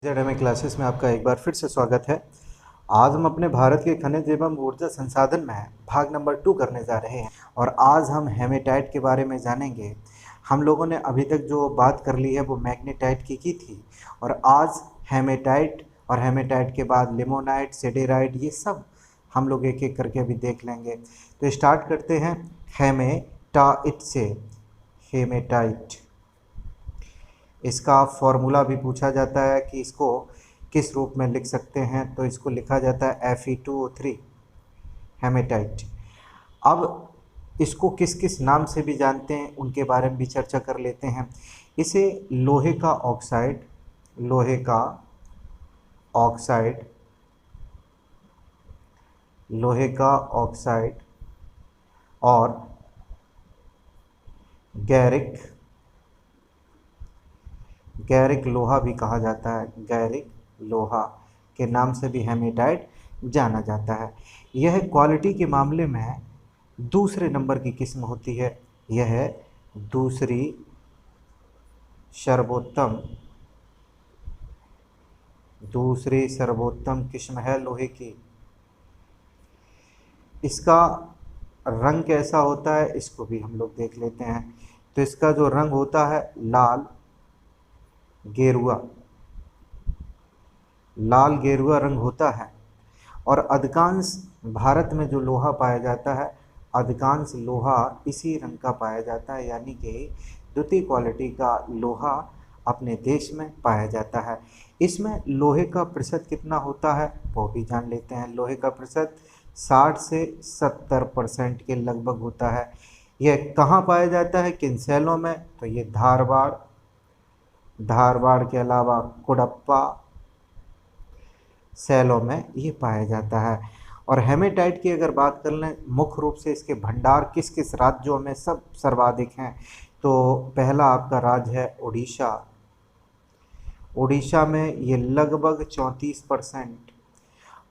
Z classes में आपका एक बार फिर से स्वागत है। आज हम अपने भारत के खनिज एवं ऊर्जा संसाधन में भाग नंबर 2 करने जा रहे हैं और आज हम हेमेटाइट के बारे में जानेंगे। हम लोगों ने अभी तक जो बात कर ली है वो मैग्नेटाइट की थी और आज हेमेटाइट और हेमेटाइट के बाद लिमोनाइट, सिडेराइट, ये सब हम लोग एक एक करके अभी देख लेंगे। तो स्टार्ट करते हैं हेमेटाइट से। हेमेटाइट, इसका फॉर्मूला भी पूछा जाता है कि इसको किस रूप में लिख सकते हैं, तो इसको लिखा जाता है Fe2O3 हेमेटाइट। अब इसको किस किस नाम से भी जानते हैं उनके बारे में भी चर्चा कर लेते हैं। इसे लोहे का ऑक्साइड, लोहे का ऑक्साइड, लोहे का ऑक्साइड और गैरिक, गैरिक लोहा भी कहा जाता है। गैरिक लोहा के नाम से भी हेमेटाइट जाना जाता है। यह क्वालिटी के मामले में दूसरे नंबर की किस्म होती है। यह दूसरी सर्वोत्तम, दूसरी सर्वोत्तम किस्म है लोहे की। इसका रंग कैसा होता है इसको भी हम लोग देख लेते हैं। तो इसका जो रंग होता है लाल गेरुआ, लाल गेरुआ रंग होता है। और अधिकांश भारत में जो लोहा पाया जाता है, अधिकांश लोहा इसी रंग का पाया जाता है, यानी कि द्वितीय क्वालिटी का लोहा अपने देश में पाया जाता है। इसमें लोहे का प्रतिशत कितना होता है वो भी जान लेते हैं। लोहे का प्रतिशत 60 से 70% के लगभग होता है। यह कहाँ पाया जाता है, किन शैलों में, तो ये धारवाड़, धारवाड़ के अलावा कुडप्पा शैलों में ये पाया जाता है। और हेमेटाइट की अगर बात कर लें, मुख्य रूप से इसके भंडार किस किस राज्यों में सब सर्वाधिक हैं, तो पहला आपका राज्य है उड़ीसा। उड़ीसा में ये लगभग 34%।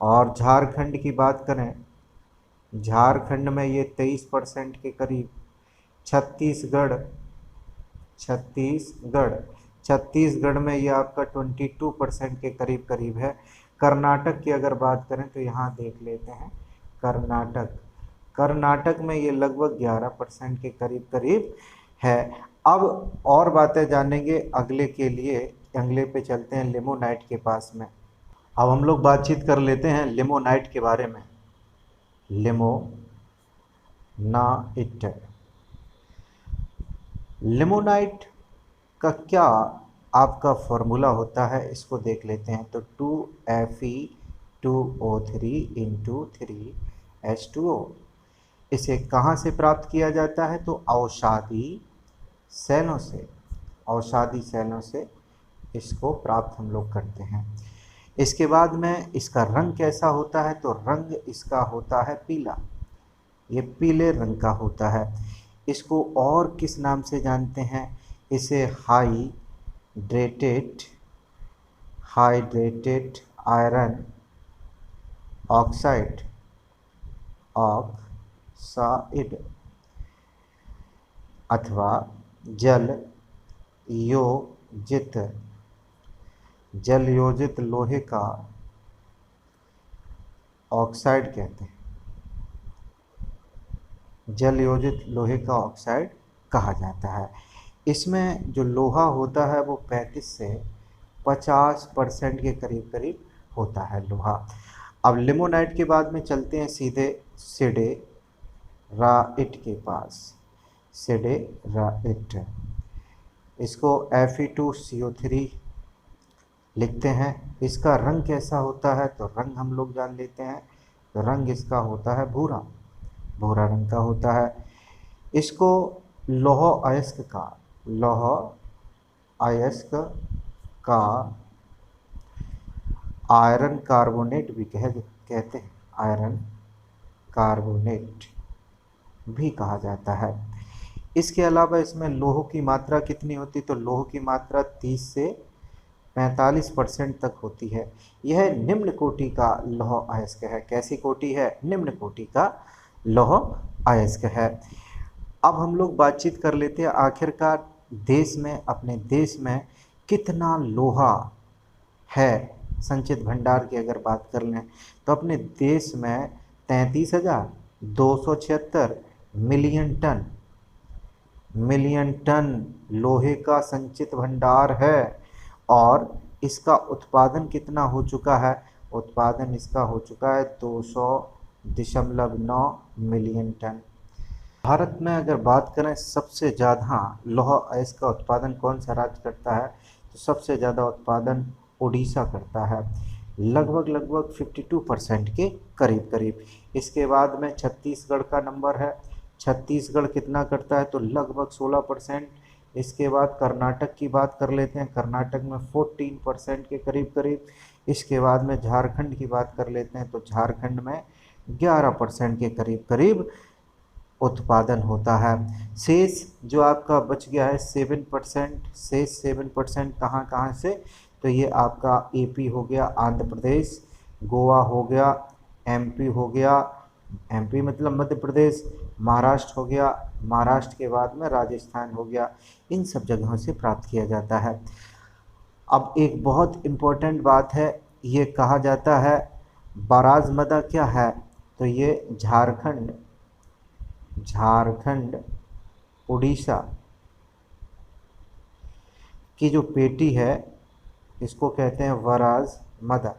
और झारखंड की बात करें, झारखंड में ये 23% के करीब। छत्तीसगढ़, छत्तीसगढ़, छत्तीसगढ़ में ये आपका 22% के करीब करीब है। कर्नाटक की अगर बात करें तो यहाँ देख लेते हैं कर्नाटक, कर्नाटक में ये लगभग 11% के करीब करीब है। अब और बातें जानेंगे अगले के लिए, अगले पे चलते हैं लिमोनाइट के पास में। अब हम लोग बातचीत कर लेते हैं लिमोनाइट के बारे में। लिमोनाइट, लिमोनाइट का क्या आपका फॉर्मूला होता है इसको देख लेते हैं। तो 2Fe2O3 इंटू 3H2O। इसे कहाँ से प्राप्त किया जाता है, तो औषधि सैलों से, औषधि सैलों से इसको प्राप्त हम लोग करते हैं। इसके बाद में इसका रंग कैसा होता है, तो रंग इसका होता है पीला, ये पीले रंग का होता है। इसको और किस नाम से जानते हैं, इसे hydrated, hydrated iron oxide, oxide अथवा जल योजित, जल योजित लोहे का ऑक्साइड कहते हैं। जल योजित लोहे का ऑक्साइड कहा जाता है। इसमें जो लोहा होता है वो 35 से 50% के करीब करीब होता है लोहा। अब लिमोनाइट के बाद में चलते हैं सीधे सिडेराइट के पास। सिडेराइट, इसको Fe2CO3 लिखते हैं। इसका रंग कैसा होता है, तो रंग हम लोग जान लेते हैं। तो रंग इसका होता है भूरा, भूरा रंग का होता है। इसको लौह अयस्क का, लौह अयस्क का आयरन कार्बोनेट भी कहते हैं, आयरन कार्बोनेट भी कहा जाता है। इसके अलावा इसमें लोह की मात्रा कितनी होती, तो लोह की मात्रा 30 से 45% तक होती है। यह निम्न कोटि का लौह अयस्क है। कैसी कोटि है, निम्न कोटि का लौह अयस्क है। अब हम लोग बातचीत कर लेते हैं आखिरकार देश में, अपने देश में कितना लोहा है संचित भंडार की अगर बात कर लें तो अपने देश में 33,276 मिलियन टन लोहे का संचित भंडार है। और इसका उत्पादन कितना हो चुका है? उत्पादन इसका हो चुका है 200.9 मिलियन टन। भारत में अगर बात करें सबसे ज़्यादा लौह अयस्क का उत्पादन कौन सा राज्य करता है, तो सबसे ज़्यादा उत्पादन उड़ीसा करता है, लगभग 52% के करीब करीब। इसके बाद में छत्तीसगढ़ का नंबर है, छत्तीसगढ़ कितना करता है, तो लगभग 16%। इसके बाद कर्नाटक की बात कर लेते हैं, कर्नाटक में 14% के करीब करीब। इसके बाद में झारखंड की बात कर लेते हैं, तो झारखंड में 11% के करीब करीब उत्पादन होता है। शेष जो आपका बच गया है 7%, शेष 7% कहाँ कहाँ से, तो ये आपका यूपी हो गया, आंध्र प्रदेश, गोवा हो गया, एमपी हो गया, एमपी मतलब मध्य प्रदेश, महाराष्ट्र हो गया, महाराष्ट्र के बाद में राजस्थान हो गया, इन सब जगहों से प्राप्त किया जाता है। अब एक बहुत इम्पोर्टेंट बात है, ये कहा जाता है बाराजमदा क्या है, तो ये झारखंड उड़ीसा की जो पेटी है इसको कहते हैं वराजमदा।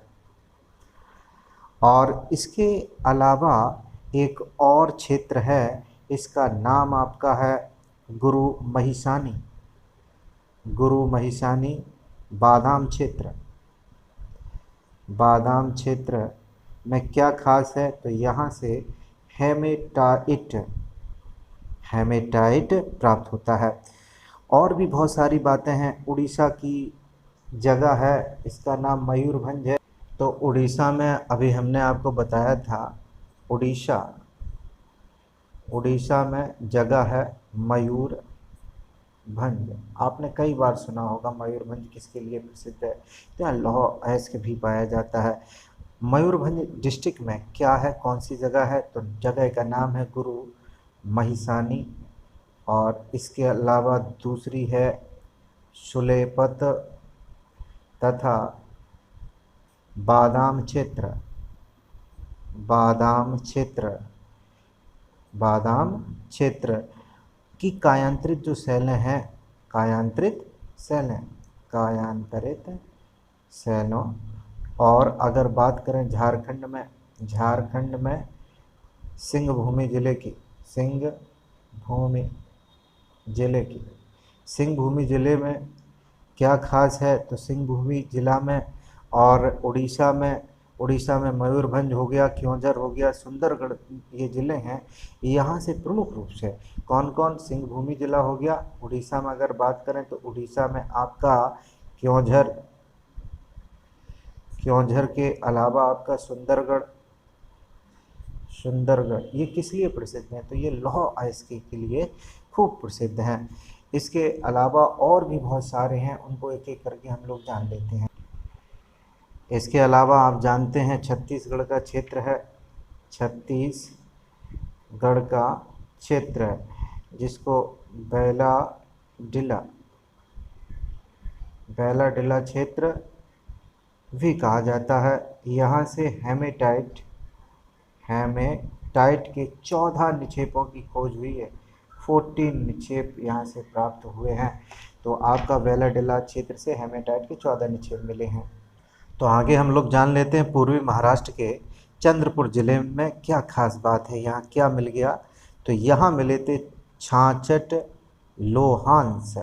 और इसके अलावा एक और क्षेत्र है, इसका नाम आपका है गुरु महिसानी बादाम क्षेत्र। बादाम क्षेत्र में क्या खास है, तो यहाँ से हेमेटाइट प्राप्त होता है। और भी बहुत सारी बातें हैं। उड़ीसा की जगह है, इसका नाम मयूरभंज है। तो उड़ीसा में अभी हमने आपको बताया था, उड़ीसा में जगह है मयूरभंज। आपने कई बार सुना होगा मयूरभंज किसके लिए प्रसिद्ध है, तो यहाँ लौह अयस्क भी पाया जाता है। मयूरभंज डिस्ट्रिक्ट में क्या है, कौन सी जगह है, तो जगह का नाम है गुरु महिसानी। और इसके अलावा दूसरी है सुलेपत तथा बादाम क्षेत्र की कायांतरित जो सेलें हैं, कायांतरित सेलों। और अगर बात करें झारखंड में सिंहभूमि जिले में क्या खास है, तो सिंहभूमि जिला में और उड़ीसा में मयूरभंज हो गया, क्योंझर हो गया, सुंदरगढ़, ये ज़िले हैं। यहाँ से प्रमुख रूप से कौन कौन, सिंहभूमि जिला हो गया उड़ीसा में। अगर बात करें तो उड़ीसा में आपका क्योंझर के अलावा आपका सुंदरगढ़, ये किस लिए प्रसिद्ध है, तो ये लौह अयस्क के लिए खूब प्रसिद्ध हैं। इसके अलावा और भी बहुत सारे हैं, उनको एक एक करके हम लोग जान लेते हैं। इसके अलावा आप जानते हैं छत्तीसगढ़ का क्षेत्र है, जिसको बैलाडिला क्षेत्र भी कहा जाता है। यहाँ से हेमेटाइट के 14 निक्षेपों की खोज हुई है, 14 निक्षेप यहाँ से प्राप्त हुए हैं। तो आपका बैलाडिला क्षेत्र से हेमेटाइट के 14 निक्षेप मिले हैं। तो आगे हम लोग जान लेते हैं पूर्वी महाराष्ट्र के चंद्रपुर जिले में क्या खास बात है, यहाँ क्या मिल गया, तो यहाँ मिले थे 66 लोहांश।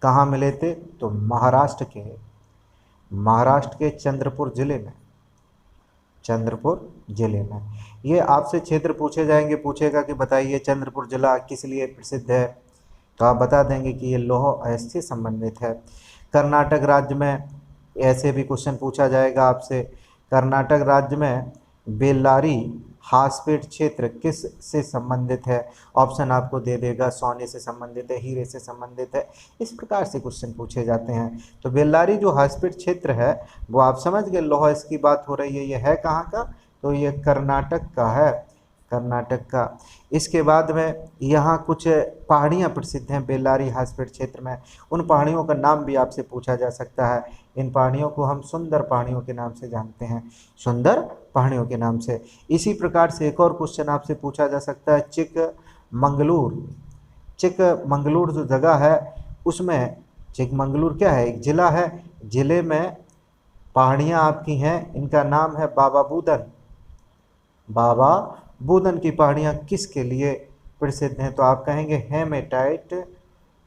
कहाँ मिले थे, तो महाराष्ट्र के चंद्रपुर जिले में। ये आपसे क्षेत्र पूछे जाएंगे, पूछेगा कि बताइए चंद्रपुर जिला किस लिए प्रसिद्ध है, तो आप बता देंगे कि ये लौह अयस्क से संबंधित है। कर्नाटक राज्य में ऐसे भी क्वेश्चन पूछा जाएगा आपसे, कर्नाटक राज्य में बेल्लारी हासपेट क्षेत्र किस से संबंधित है, ऑप्शन आपको दे देगा, सोने से संबंधित है, हीरे से संबंधित है, इस प्रकार से क्वेश्चन पूछे जाते हैं। तो बेल्लारी जो हासपेट क्षेत्र है वो आप समझ गए, लौह अयस्क की बात हो रही है, ये है कहाँ का, तो ये कर्नाटक का है, कर्नाटक का। इसके बाद में यहाँ कुछ पहाड़ियाँ प्रसिद्ध हैं बेल्लारी हासपेट क्षेत्र में। उन पहाड़ियों का नाम भी आपसे पूछा जा सकता है। इन पहाड़ियों को हम सुंदर पहाड़ियों के नाम से जानते हैं, सुंदर पहाड़ियों के नाम से। इसी प्रकार से एक और क्वेश्चन आपसे पूछा जा सकता है, चिकमंगलूर। चिकमंगलूर जो जगह है उसमें, चिकमंगलूर क्या है, एक ज़िला है, ज़िले में पहाड़ियाँ आपकी हैं, इनका नाम है बाबा बूदन। बाबा बूदन की पहाड़ियाँ किसके लिए प्रसिद्ध हैं? तो आप कहेंगे हेमेटाइट।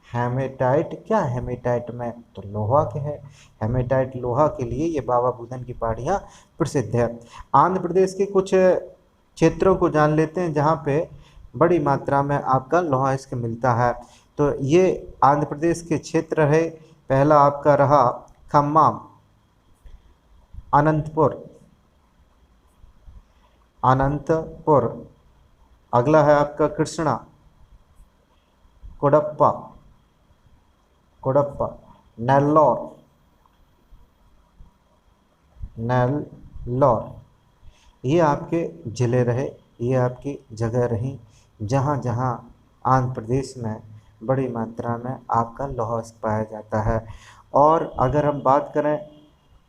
हेमेटाइट क्या, हेमेटाइट में तो लोहा के है, हेमेटाइट लोहा के लिए ये बाबा बूदन की पहाड़ियाँ प्रसिद्ध है। आंध्र प्रदेश के कुछ क्षेत्रों को जान लेते हैं जहाँ पे बड़ी मात्रा में आपका लोहा इस्क मिलता है। तो ये आंध्र प्रदेश के क्षेत्र है। पहला आपका रहा खम्मम, अनंतपुर, अनंतपुर। अगला है आपका कृष्णा, कोडप्पा, कोडप्पा, नेल्लौर, नेल्लौर। ये आपके ज़िले रहे, ये आपकी जगह रही जहाँ जहाँ आंध्र प्रदेश में बड़ी मात्रा में आपका लोहा पाया जाता है। और अगर हम बात करें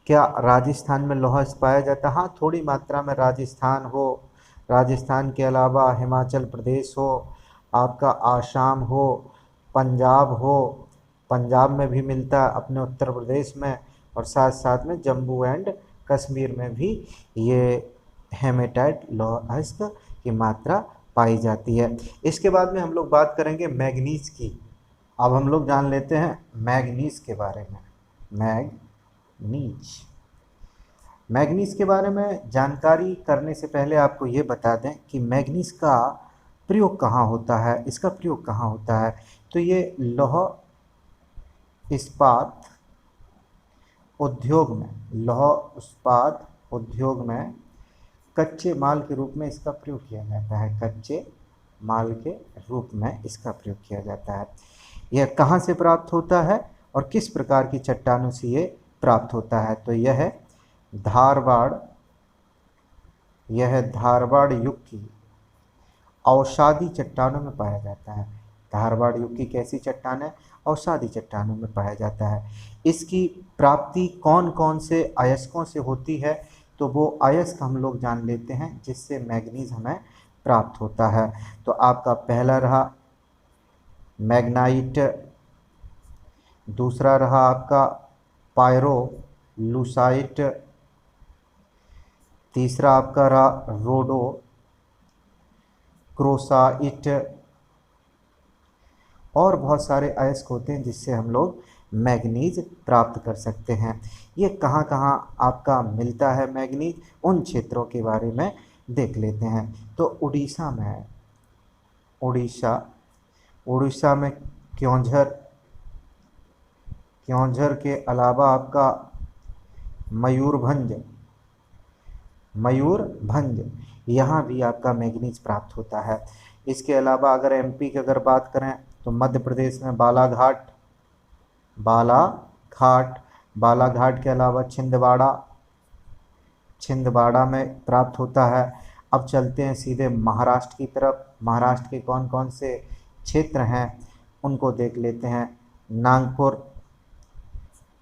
क्या राजस्थान में लोहा पाया जाता है? हाँ, थोड़ी मात्रा में राजस्थान हो, राजस्थान के अलावा हिमाचल प्रदेश हो, आपका आसाम हो, पंजाब हो, पंजाब में भी मिलता है अपने उत्तर प्रदेश में, और साथ साथ में जम्मू एंड कश्मीर में भी ये हेमेटाइट लोहा की मात्रा पाई जाती है। इसके बाद में हम लोग बात करेंगे मैग्नीज की। अब हम लोग जान लेते हैं मैग्नीज के बारे में। मैग्नीज, मैग्नीज के बारे में जानकारी करने से पहले आपको ये बता दें कि मैग्नीज का प्रयोग कहाँ होता है, इसका प्रयोग कहाँ होता है। तो ये लौह इस्पात उद्योग में, लौह इस्पात उद्योग में कच्चे माल के रूप में इसका प्रयोग किया जाता है। कच्चे माल के रूप में इसका प्रयोग किया जाता है। यह कहाँ से प्राप्त होता है और किस प्रकार की चट्टानों से ये प्राप्त होता है? तो यह है धारवाड़, यह धारवाड़ युग की अवसादी चट्टानों में पाया जाता है। धारवाड़ युग की कैसी चट्टान है? अवसादी चट्टानों में पाया जाता है। इसकी प्राप्ति कौन कौन से अयस्कों से होती है? तो वो अयस्क हम लोग जान लेते हैं जिससे मैग्नीज हमें प्राप्त होता है। तो आपका पहला रहा मैग्नाइट, दूसरा रहा आपका पायरोलूसाइट, तीसरा आपका रहा रोडो क्रोसाइट। और बहुत सारे अयस्क होते हैं जिससे हम लोग मैग्नीज प्राप्त कर सकते हैं। ये कहाँ कहाँ आपका मिलता है मैग्नीज, उन क्षेत्रों के बारे में देख लेते हैं। तो उड़ीसा में, उड़ीसा में क्योंझर, क्योंझर के अलावा आपका मयूरभंज, मयूरभंज, यहाँ भी आपका मैग्नीज प्राप्त होता है। इसके अलावा अगर एमपी की अगर बात करें तो मध्य प्रदेश में बालाघाट, बालाघाट, बालाघाट के अलावा छिंदवाड़ा, छिंदवाड़ा में प्राप्त होता है। अब चलते हैं सीधे महाराष्ट्र की तरफ। महाराष्ट्र के कौन कौन से क्षेत्र हैं उनको देख लेते हैं। नागपुर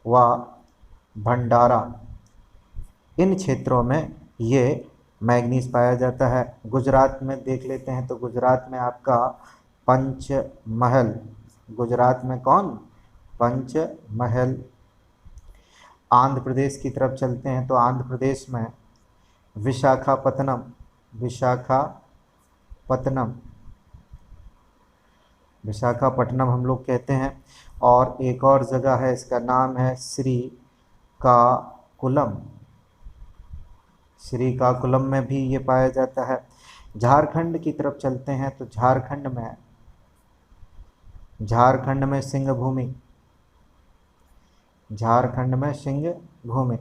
व भंडारा, इन क्षेत्रों में ये मैग्नीज पाया जाता है। गुजरात में देख लेते हैं तो गुजरात में आपका पंचमहल, गुजरात में कौन? पंचमहल। आंध्र प्रदेश की तरफ चलते हैं तो आंध्र प्रदेश में विशाखापत्तनम, विशाखापत्तनम, विशाखापट्टनम हम लोग कहते हैं। और एक और जगह है, इसका नाम है श्रीकाकुलम, श्रीकाकुलम में भी ये पाया जाता है। झारखंड की तरफ चलते हैं तो झारखंड में सिंह भूमि, झारखंड में सिंह भूमि।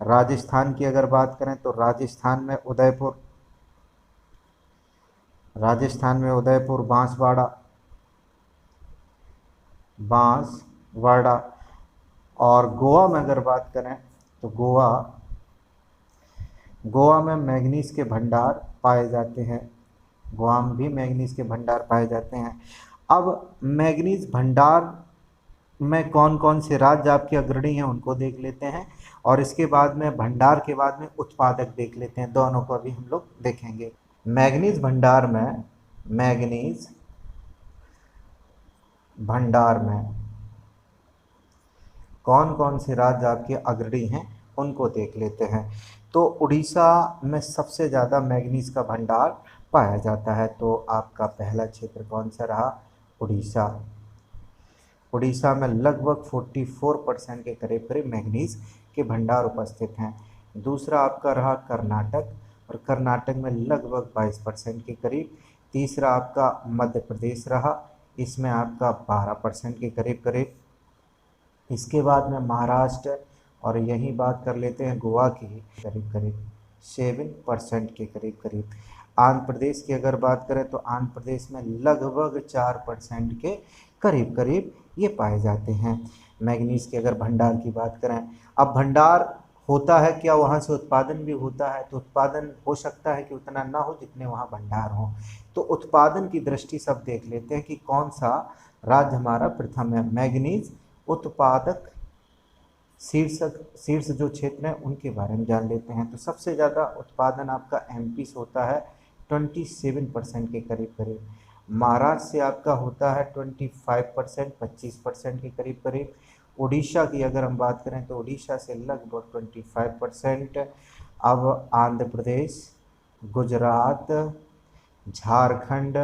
राजस्थान की अगर बात करें तो राजस्थान में उदयपुर, राजस्थान में उदयपुर, बांसवाड़ा, बांसवाड़ा। और गोवा में अगर बात करें तो गोवा, गोवा में मैग्नीज के भंडार पाए जाते हैं। गुआम भी मैग्नीज के भंडार पाए जाते हैं। अब मैग्नीज भंडार में कौन कौन से राज्य आपके अग्रणी हैं उनको देख लेते हैं, और इसके बाद में भंडार के बाद में उत्पादक देख लेते हैं, दोनों को अभी हम लोग देखेंगे। मैग्नीज भंडार में, मैग्नीज भंडार में कौन कौन से राज्य आपके अग्रणी हैं उनको देख लेते हैं। तो उड़ीसा में सबसे ज़्यादा मैग्नीज का भंडार पाया जाता है। तो आपका पहला क्षेत्र कौन सा रहा? उड़ीसा। उड़ीसा में लगभग 44% के करीब करीब मैग्नीज के भंडार उपस्थित हैं। दूसरा आपका रहा कर्नाटक, और कर्नाटक में लगभग 22% के करीब। तीसरा आपका मध्य प्रदेश रहा, इसमें आपका 12% के करीब करीब। इसके बाद में महाराष्ट्र, और यही बात कर लेते हैं गोवा की, करीब करीब 7% के करीब करीब। आंध्र प्रदेश की अगर बात करें तो आंध्र प्रदेश में लगभग 4% के करीब करीब ये पाए जाते हैं। मैग्नीज के अगर भंडार की बात करें, अब भंडार होता है क्या, वहाँ से उत्पादन भी होता है, तो उत्पादन हो सकता है कि उतना ना हो जितने वहाँ भंडार हों। तो उत्पादन की दृष्टि से अब देख लेते हैं कि कौन सा राज्य हमारा प्रथम है। मैग्नीज उत्पादक शीर्ष जो क्षेत्र हैं उनके बारे में जान लेते हैं। तो सबसे ज़्यादा उत्पादन आपका एमपी से होता है 27% के करीब करीब। महाराष्ट्र से आपका होता है 25%, 25% के करीब करीब। उड़ीसा की अगर हम बात करें तो उड़ीसा से लगभग 25%। अब आंध्र प्रदेश, गुजरात, झारखंड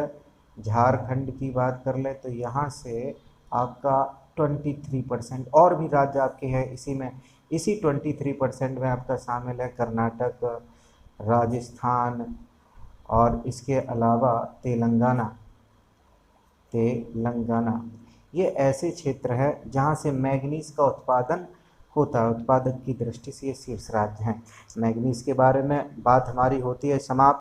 की बात कर लें तो यहाँ से आपका 23%। और भी राज्य आपके हैं इसी 23% में आपका शामिल है कर्नाटक, राजस्थान, और इसके अलावा तेलंगाना। ये ऐसे क्षेत्र हैं जहाँ से मैग्नीज का उत्पादन होता है। उत्पादक की दृष्टि से ये शीर्ष राज्य हैं। मैग्नीज के बारे में बात हमारी होती है समाप्त।